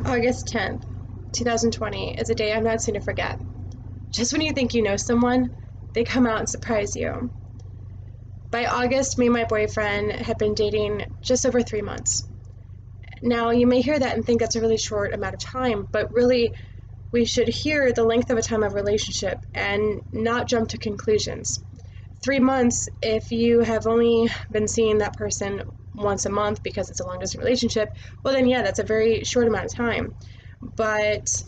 August 10th, 2020 is a day I'm not soon to forget. Just when you think you know someone, they come out and surprise you. By August, me and my boyfriend had been dating just over 3 months. Now, you may hear that and think that's a really short amount of time, but really, we should hear the length of a time of relationship and not jump to conclusions. 3 months, if you have only been seeing that person once a month because it's a long distance relationship, well, then yeah, that's a very short amount of time. But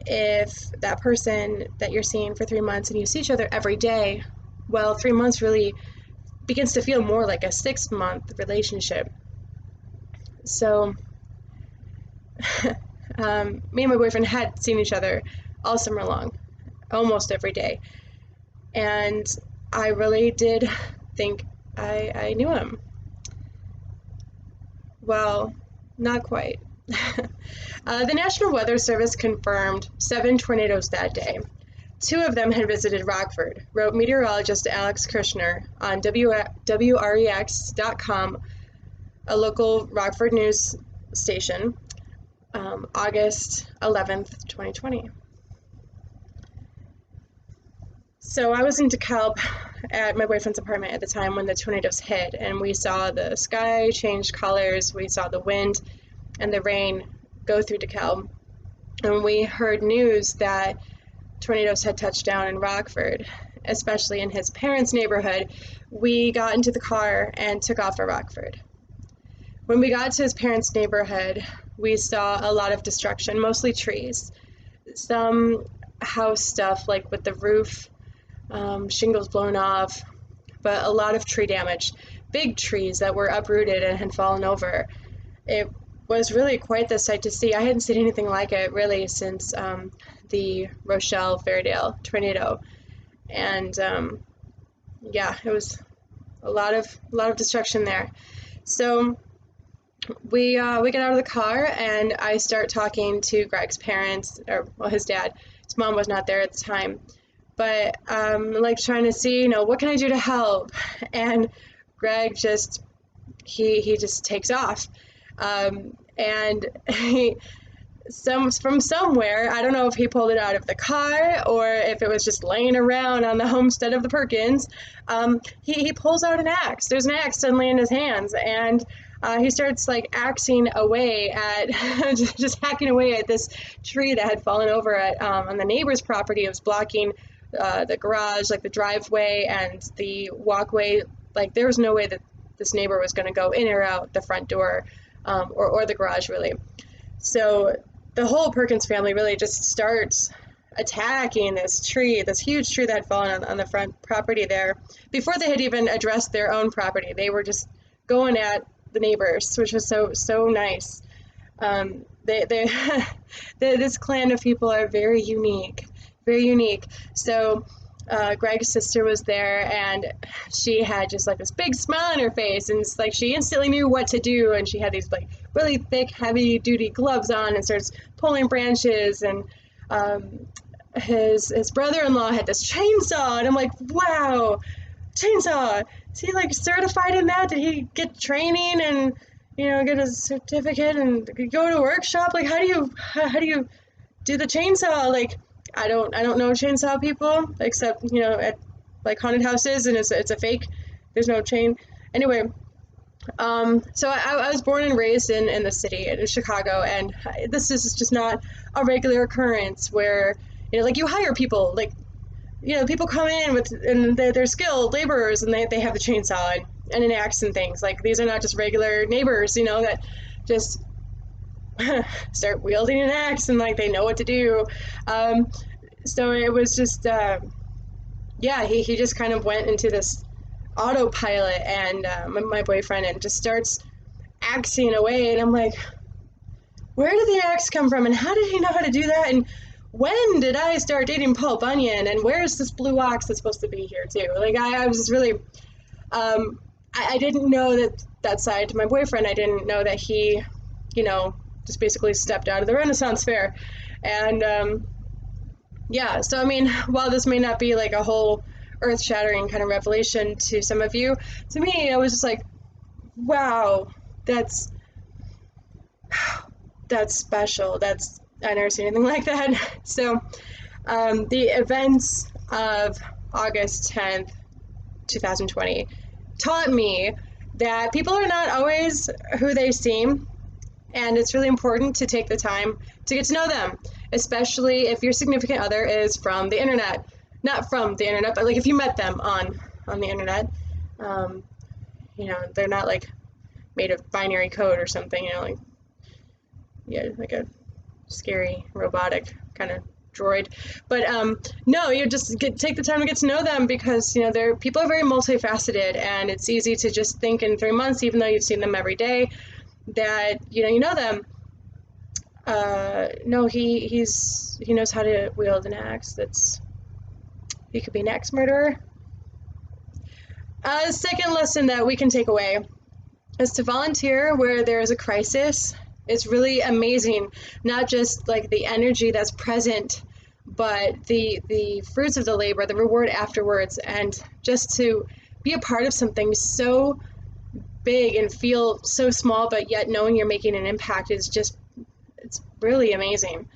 if that person that you're seeing for 3 months and you see each other every day, well, 3 months really begins to feel more like a 6 month relationship. So, me and my boyfriend had seen each other all summer long, almost every day. And I really did think I knew him. Well, not quite. The National Weather Service confirmed 7 tornadoes that day. Two of them had visited Rockford, wrote meteorologist Alex Kirshner on WREX.com, a local Rockford news station, August 11th, 2020. So I was in DeKalb at my boyfriend's apartment at the time when the tornadoes hit, and we saw the sky change colors, we saw the wind and the rain go through DeKalb, and we heard news that tornadoes had touched down in Rockford, especially in his parents' neighborhood. We got into the car and took off for Rockford. When we got to his parents' neighborhood, we saw a lot of destruction, mostly trees. Some house stuff, like with the roof, shingles blown off, but a lot of tree damage. Big trees that were uprooted and had fallen over. It was really quite the sight to see. I hadn't seen anything like it really since the Rochelle Fairdale tornado, and yeah, it was a lot of destruction there. So we get out of the car and I start talking to Greg's parents, or well, his dad. His mom was not there at the time, but like trying to see, what can I do to help? And Greg just he just takes off, and from somewhere, I don't know if he pulled it out of the car or if it was just laying around on the homestead of the Perkins. He pulls out an axe. There's an axe suddenly in his hands, and he starts like axing away at just hacking away at this tree that had fallen over on the neighbor's property. It was blocking the garage, like the driveway and the walkway. Like there was no way that this neighbor was going to go in or out the front door, or the garage really. So the whole Perkins family really just starts attacking this tree, this huge tree that had fallen on the front property there. Before they had even addressed their own property, they were just going at the neighbors, which was so nice. They this clan of people are very unique, very unique. So Greg's sister was there, and she had just like this big smile on her face, and it's like she instantly knew what to do, and she had these like really thick, heavy-duty gloves on, and starts pulling branches. And his brother-in-law had this chainsaw, and I'm like, wow, chainsaw! Is he like certified in that? Did he get training and get a certificate and go to a workshop? Like, how do you do the chainsaw? Like, I don't know chainsaw people except at like haunted houses, and it's a fake. There's no chain. Anyway, so I was born and raised in the city in Chicago, and this is just not a regular occurrence where like you hire people, like people come in and they're skilled laborers, and they have the chainsaw and an axe and things. Like these are not just regular neighbors that just start wielding an axe and like they know what to do. So it was just yeah, he just kind of went into this autopilot, and my boyfriend, and just starts axing away, and I'm like, where did the axe come from, and how did he know how to do that, and when did I start dating Paul Bunyan, and where's this blue ox that's supposed to be here too? Like I was just really I didn't know that side to my boyfriend. I didn't know that he just basically stepped out of the Renaissance fair. And yeah, so I mean, while this may not be like a whole earth-shattering kind of revelation to some of you, to me I was just like, wow, that's That's special. That's, I never seen anything like that. So, the events of August 10th, 2020 taught me that people are not always who they seem, and it's really important to take the time to get to know them, especially if your significant other is from the internet. Not from the internet, but like if you met them on the internet, um, they're not like made of binary code or something, like, yeah, like a scary robotic kind of droid. But no, you just take the time to get to know them, because they're people are very multifaceted, and it's easy to just think in 3 months, even though you've seen them every day, that you know them. No, he knows how to wield an axe. He could be an axe murderer. Second lesson that we can take away is to volunteer where there is a crisis. It's really amazing, not just like the energy that's present, but the fruits of the labor, the reward afterwards, and just to be a part of something so big and feel so small, but yet knowing you're making an impact is just, it's really amazing.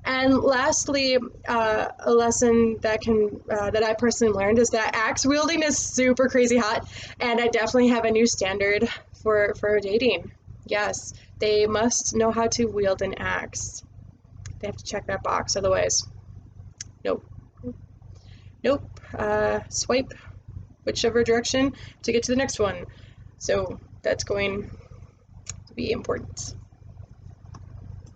And lastly, a lesson that I personally learned is that axe wielding is super crazy hot, and I definitely have a new standard for dating. Yes, they must know how to wield an axe. They have to check that box, otherwise, nope, nope. Swipe whichever direction to get to the next one. So that's going to be important.